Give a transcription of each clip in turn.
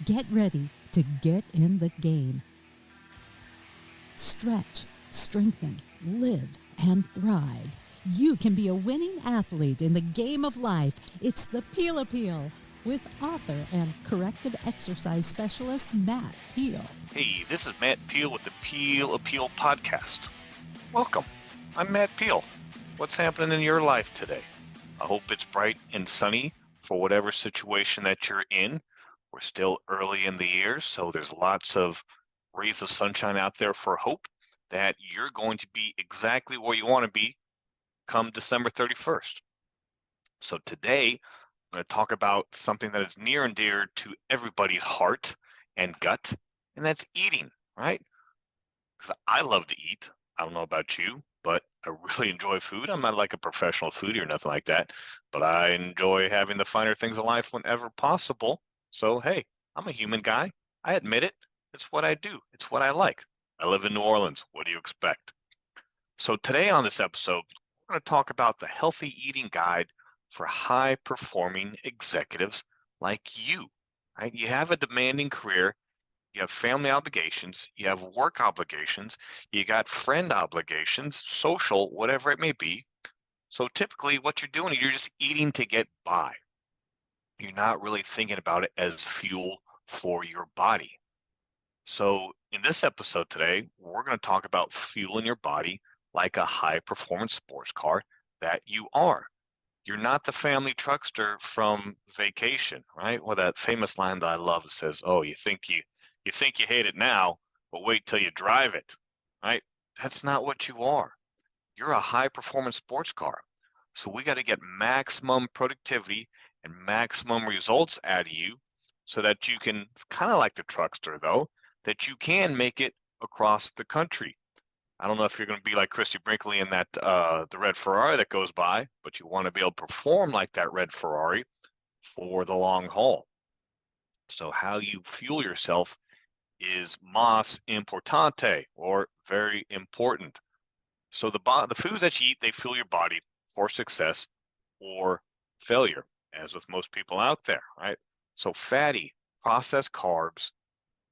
Get ready to get in the game. Stretch, strengthen, live, and thrive. You can be a winning athlete in the game of life. It's the Peel Appeal with author and corrective exercise specialist Matt Peel. Hey, this is Matt Peel with the Peel Appeal podcast. Welcome. I'm Matt Peel. What's happening in your life today? I hope it's bright and sunny for whatever situation that you're in. We're still early in the year, so there's lots of rays of sunshine out there for hope that you're going to be exactly where you want to be come December 31st. So today, I'm going to talk about something that is near and dear to everybody's heart and gut, and that's eating, right? Because I love to eat. I don't know about you, but I really enjoy food. I'm not like a professional foodie or nothing like that, but I enjoy having the finer things in life whenever possible. So, hey, I'm a human guy. I admit it. It's what I do. It's what I like. I live in New Orleans. What do you expect? So today on this episode, we're going to talk about the healthy eating guide for high-performing executives like you, right? You have a demanding career. You have family obligations, you have work obligations, you got friend obligations, social, whatever it may be. So typically what you're doing, you're just eating to get by. You're not really thinking about it as fuel for your body. So in this episode today, we're going to talk about fueling your body like a high performance sports car that you are. You're not the family truckster from Vacation, right? Well, that famous line that I love says, "Oh, you think you hate it now, but wait till you drive it," right? That's not what you are. You're a high performance sports car. So we got to get maximum productivity and maximum results out of you so that you can, it's kind of like the truckster though, that you can make it across the country. I don't know if you're going to be like Christy Brinkley in that the red Ferrari that goes by, but you want to be able to perform like that red Ferrari for the long haul. So how you fuel yourself is más importante, or very important. So the foods that you eat, they fuel your body for success or failure, as with most people out there, right? So fatty, processed carbs,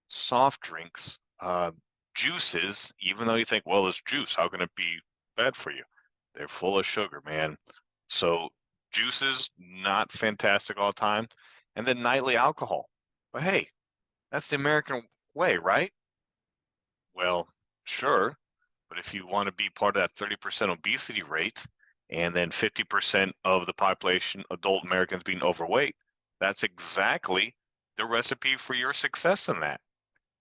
soft drinks, juices, even though you think, well, it's juice, how can it be bad for you? They're full of sugar, man. So juices, not fantastic all the time. And then nightly alcohol. But hey, that's the American way, right? Well, sure. But if you want to be part of that 30% obesity rate and then 50% of the population, adult Americans, being overweight, that's exactly the recipe for your success in that.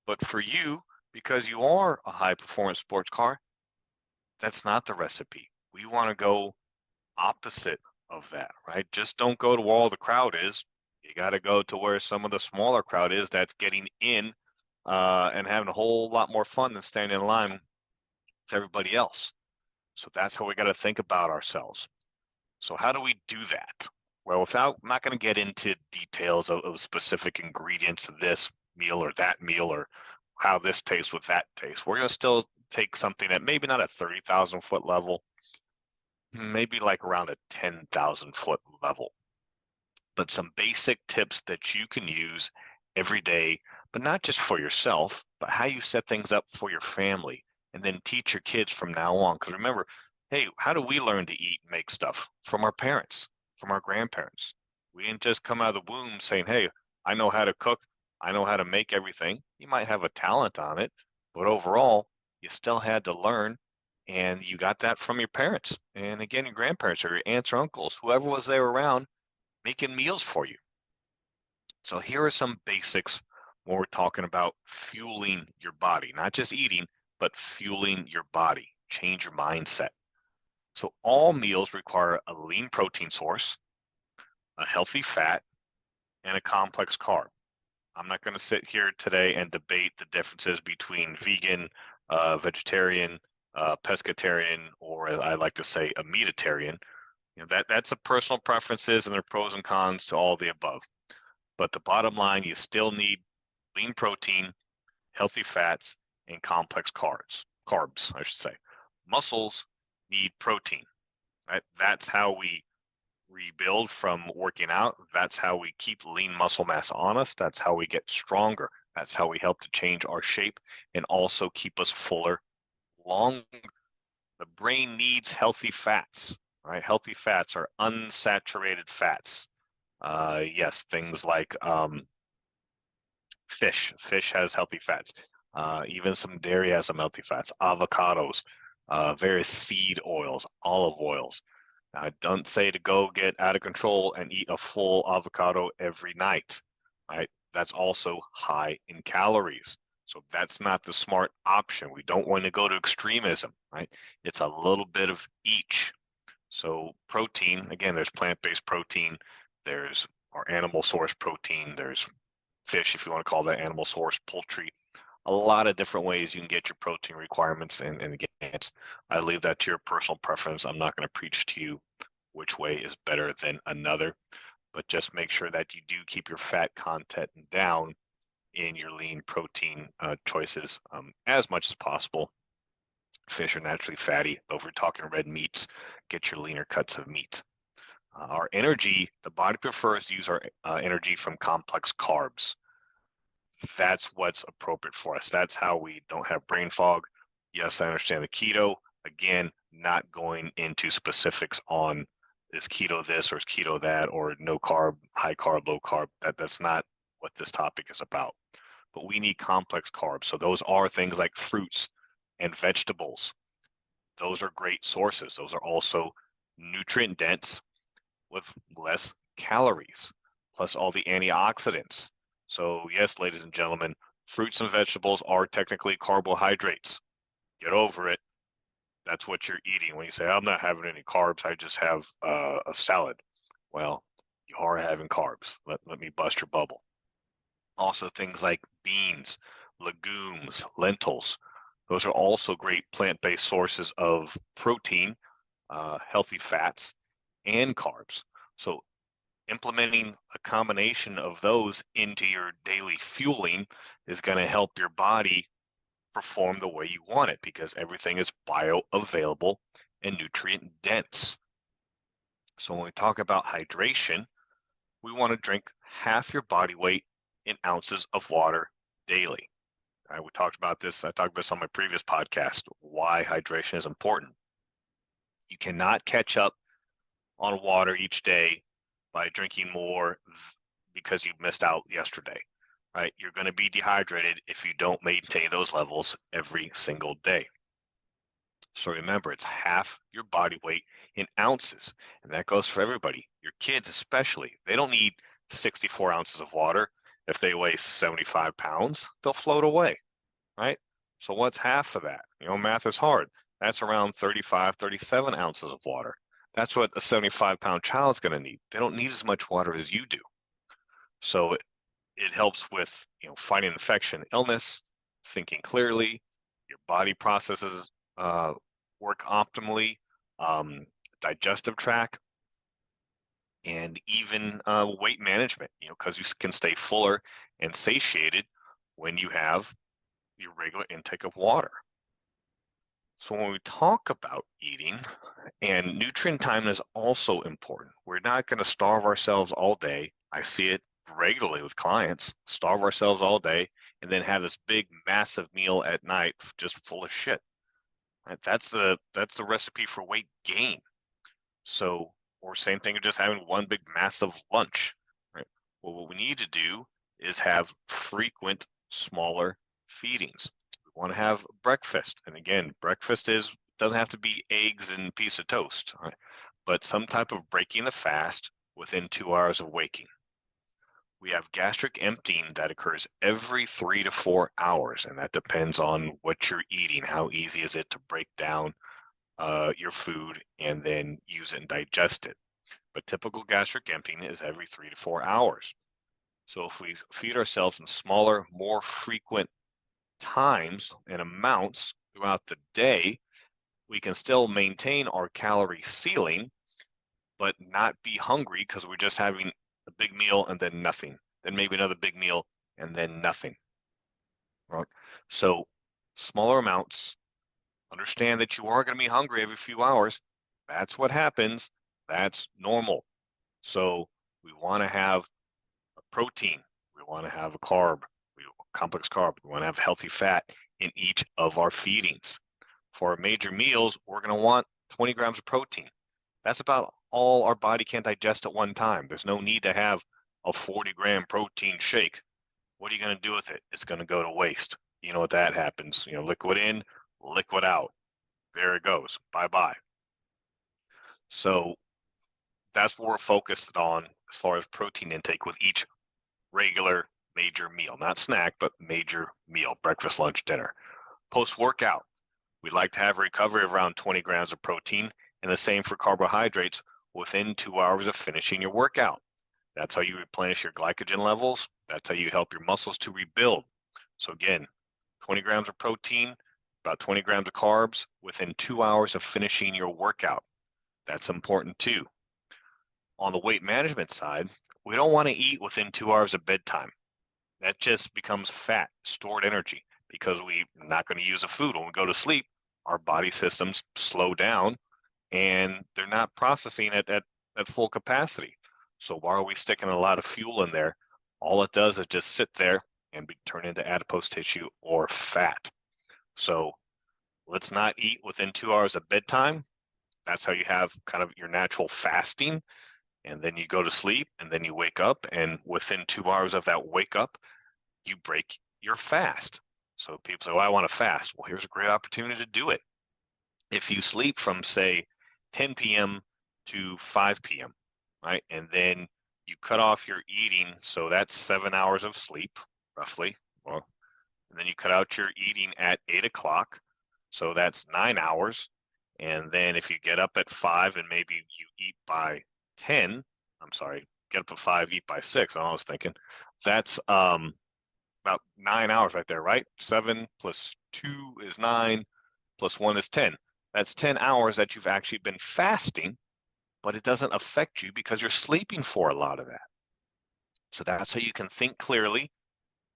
But for you, because you are a high performance sports car, that's not the recipe. We want to go opposite of that, right? Just don't go to where all the crowd is. You got to go to where some of the smaller crowd is that's getting in and having a whole lot more fun than standing in line with everybody else. So that's how we got to think about ourselves. So how do we do that? Well, I'm not going to get into details of specific ingredients of this meal or that meal or how this tastes with that taste. We're going to still take something that maybe not a 30,000 foot level, maybe like around a 10,000 foot level, but some basic tips that you can use every day, but not just for yourself, but how you set things up for your family and then teach your kids from now on. Because remember, hey, how do we learn to eat and make stuff? From our parents, from our grandparents. We didn't just come out of the womb saying, hey, I know how to cook, I know how to make everything. You might have a talent on it, but overall, you still had to learn, and you got that from your parents. And again, your grandparents or your aunts or uncles, whoever was there around making meals for you. So here are some basics when we're talking about fueling your body, not just eating, but fueling your body. Change your mindset. So all meals require a lean protein source, a healthy fat, and a complex carb. I'm not going to sit here today and debate the differences between vegan, vegetarian, pescatarian, or as I like to say, a meatitarian. That's a personal preferences, and there are pros and cons to all the above. But the bottom line, you still need lean protein, healthy fats, and complex carbs, I should say. Muscles need protein, right? That's how we rebuild from working out. That's how we keep lean muscle mass on us. That's how we get stronger. That's how we help to change our shape and also keep us fuller longer. The brain needs healthy fats, right? Healthy fats are unsaturated fats. Yes, things like fish. Fish has healthy fats. Even some dairy has some healthy fats. Avocados, various seed oils, olive oils. Now, I don't say to go get out of control and eat a full avocado every night, right? That's also high in calories. So that's not the smart option. We don't want to go to extremism, right? It's a little bit of each. So protein, again, there's plant-based protein, there's our animal source protein, there's fish, if you want to call that animal source, poultry, a lot of different ways you can get your protein requirements. And again, I leave that to your personal preference. I'm not going to preach to you which way is better than another, but just make sure that you do keep your fat content down in your lean protein choices as much as possible. Fish are naturally fatty, but if we're talking red meats, get your leaner cuts of meat. Our energy, the body prefers to use our energy from complex carbs. That's what's appropriate for us. That's how we don't have brain fog. Yes, I understand the keto. Again, not going into specifics on is keto this or is keto that or no carb, high carb, low carb. That's not what this topic is about. But we need complex carbs. So those are things like fruits and vegetables. Those are great sources. Those are also nutrient dense with less calories, plus all the antioxidants. So yes, ladies and gentlemen, fruits and vegetables are technically carbohydrates. Get over it. That's what you're eating. When you say, I'm not having any carbs, I just have a salad. Well, you are having carbs. Let me bust your bubble. Also things like beans, legumes, lentils. Those are also great plant-based sources of protein, healthy fats, and carbs. So implementing a combination of those into your daily fueling is going to help your body perform the way you want it because everything is bioavailable and nutrient dense. So when we talk about hydration, we want to drink half your body weight in ounces of water daily. We talked about this. I talked about this on my previous podcast, why hydration is important. You cannot catch up on water each day by drinking more because you missed out yesterday, right? You're going to be dehydrated if you don't maintain those levels every single day. So remember, it's half your body weight in ounces, and that goes for everybody. Your kids especially, they don't need 64 ounces of water. If they weigh 75 pounds, they'll float away, right? So what's half of that? Math is hard. That's around 35, 37 ounces of water. That's what a 75-pound child's going to need. They don't need as much water as you do. So it helps with fighting infection, illness, thinking clearly. Your body processes work optimally, digestive tract, and even weight management. Because you can stay fuller and satiated when you have your regular intake of water. So when we talk about eating, and nutrient time is also important. We're not going to starve ourselves all day. I see it regularly with clients, starve ourselves all day and then have this big massive meal at night just full of shit. Right? That's the recipe for weight gain. So, or same thing of just having one big massive lunch. Right? Well, what we need to do is have frequent smaller feedings. We want to have breakfast. And again, breakfast doesn't have to be eggs and a piece of toast, right? But some type of breaking the fast within 2 hours of waking. We have gastric emptying that occurs every 3 to 4 hours, and that depends on what you're eating. How easy is it to break down your food and then use it and digest it? But typical gastric emptying is every 3 to 4 hours. So if we feed ourselves in smaller, more frequent times and amounts throughout the day, we can still maintain our calorie ceiling, but not be hungry because we're just having a big meal and then nothing, then maybe another big meal and then nothing. Right? So smaller amounts, understand that you are going to be hungry every few hours. That's what happens. That's normal. So we want to have a protein, we want to have a carb, complex carb, we want to have healthy fat in each of our feedings. For our major meals, we're going to want 20 grams of protein. That's about all our body can digest at one time. There's no need to have a 40-gram protein shake. What are you going to do with it? It's going to go to waste. You know what that happens. Liquid in, liquid out. There it goes. Bye-bye. So that's what we're focused on as far as protein intake with each regular major meal. Not snack, but major meal, breakfast, lunch, dinner. Post-workout, we'd like to have a recovery of around 20 grams of protein, and the same for carbohydrates within 2 hours of finishing your workout. That's how you replenish your glycogen levels. That's how you help your muscles to rebuild. So again, 20 grams of protein, about 20 grams of carbs within 2 hours of finishing your workout. That's important too. On the weight management side, we don't want to eat within 2 hours of bedtime. That just becomes fat, stored energy, because we're not going to use the food. When we go to sleep, our body systems slow down and they're not processing it at full capacity. So why are we sticking a lot of fuel in there? All it does is just sit there and be turned into adipose tissue or fat. So let's not eat within 2 hours of bedtime. That's how you have kind of your natural fasting. And then you go to sleep and then you wake up, and within 2 hours of that wake up, you break your fast. So people say, well, I want to fast. Well, here's a great opportunity to do it. If you sleep from, say, 10 p.m. to 5 p.m., right? And then you cut off your eating, so that's 7 hours of sleep, roughly. Well, and then you cut out your eating at 8 o'clock, so that's 9 hours. And then if you get up at 5 and maybe you eat by 10, get up at 5, eat by 6, I was thinking, that's about 9 hours right there, right? 7 plus 2 is 9, plus 1 is 10. That's 10 hours that you've actually been fasting, but it doesn't affect you because you're sleeping for a lot of that. So that's how you can think clearly,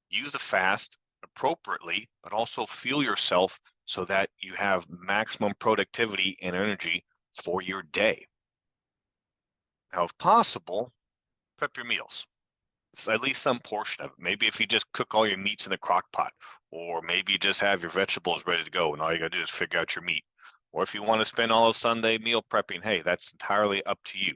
use the fast appropriately, but also fuel yourself so that you have maximum productivity and energy for your day. Now, if possible, prep your meals. It's at least some portion of it. Maybe if you just cook all your meats in the crock pot, or maybe you just have your vegetables ready to go and all you gotta do is figure out your meat. Or if you want to spend all of Sunday meal prepping, hey, that's entirely up to you.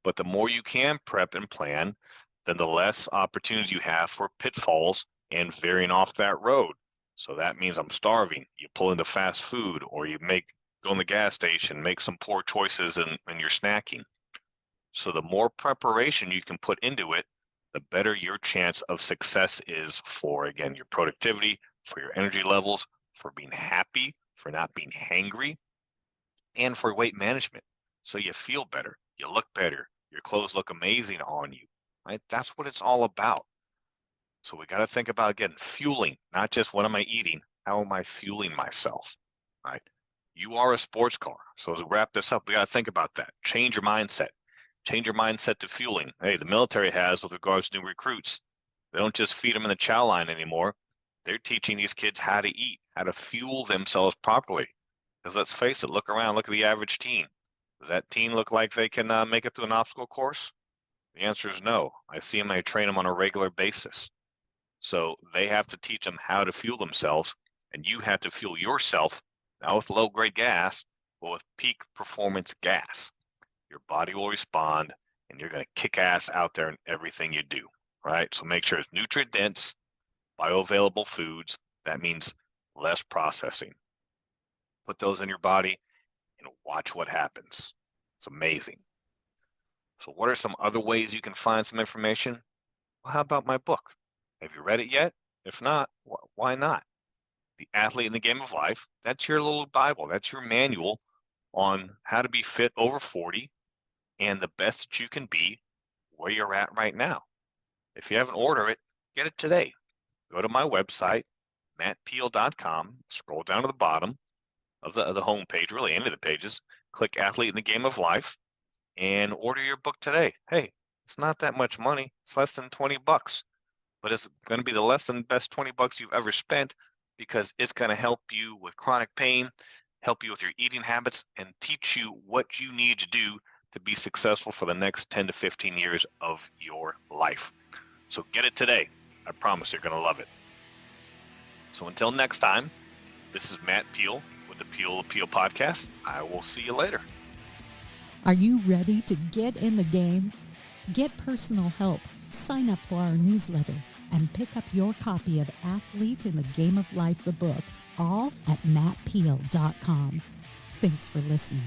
But the more you can prep and plan, then the less opportunities you have for pitfalls and veering off that road. So that means I'm starving. You pull into fast food, or you go in the gas station, make some poor choices and you're snacking. So the more preparation you can put into it, the better your chance of success is for, again, your productivity, for your energy levels, for being happy, for not being hangry, and for weight management. So you feel better, you look better, your clothes look amazing on you, right? That's what it's all about. So we got to think about, again, fueling, not just what am I eating, how am I fueling myself, right? You are a sports car. So as we wrap this up, we got to think about that. Change your mindset. Change your mindset to fueling. Hey, the military has with regards to new recruits. They don't just feed them in the chow line anymore. They're teaching these kids how to eat, how to fuel themselves properly. Because let's face it, look around, look at the average teen. Does that teen look like they can make it through an obstacle course? The answer is no. I see them, I train them on a regular basis. So they have to teach them how to fuel themselves, and you have to fuel yourself, not with low-grade gas, but with peak performance gas. Your body will respond, and you're going to kick ass out there in everything you do, right? So make sure it's nutrient dense, bioavailable foods. That means less processing. Put those in your body and watch what happens. It's amazing. So what are some other ways you can find some information? Well, how about my book? Have you read it yet? If not, why not? The Athlete in the Game of Life. That's your little Bible. That's your manual on how to be fit over 40 and the best that you can be where you're at right now. If you haven't ordered it, get it today. Go to my website, mattpeal.com, scroll down to the bottom of the homepage, really any of the pages, click Athlete in the Game of Life, and order your book today. Hey, it's not that much money. It's less than 20 bucks, but it's going to be the less than best 20 bucks you've ever spent, because it's going to help you with chronic pain, help you with your eating habits, and teach you what you need to do to be successful for the next 10 to 15 years of your life. So get it today. I promise you're going to love it. So until next time, this is Matt Peel with the Peel Appeal Podcast. I will see you later. Are you ready to get in the game? Get personal help, sign up for our newsletter, and pick up your copy of Athlete in the Game of Life, the book, all at mattpeel.com. Thanks for listening.